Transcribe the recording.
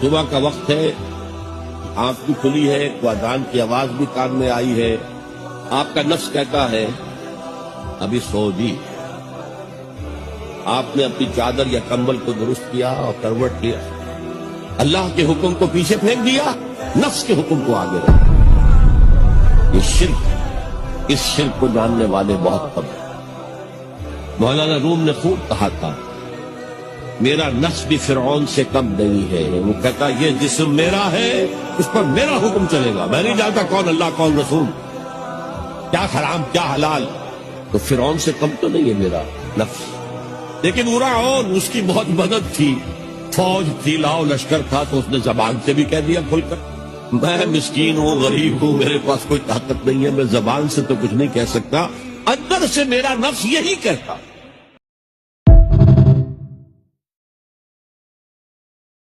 صبح کا وقت ہے، آنکھ بھی کھلی ہے، اذان کی آواز بھی کان میں آئی ہے، آپ کا نفس کہتا ہے ابھی سو جی۔ آپ نے اپنی چادر یا کمبل کو درست کیا اور کروٹ کیا، اللہ کے حکم کو پیچھے پھینک دیا، نفس کے حکم کو آگے رکھا۔ یہ شرک، اس شرک کو جاننے والے بہت کم ہیں۔ مولانا روم نے خوب کہا تھا میرا نفس بھی فرعون سے کم نہیں ہے، وہ کہتا یہ جسم میرا ہے، اس پر میرا حکم چلے گا، میں نہیں جانتا کون اللہ کون رسول، کیا حرام کیا حلال۔ تو فرعون سے کم تو نہیں ہے میرا نفس، لیکن فرعون اس کی بہت مدد تھی، فوج تھی، لاؤ لشکر تھا، تو اس نے زبان سے بھی کہہ دیا کھل کر میں مسکین ہوں، غریب ہوں، میرے پاس کوئی طاقت نہیں ہے، میں زبان سے تو کچھ نہیں کہہ سکتا، اندر سے میرا نفس یہی کہتا۔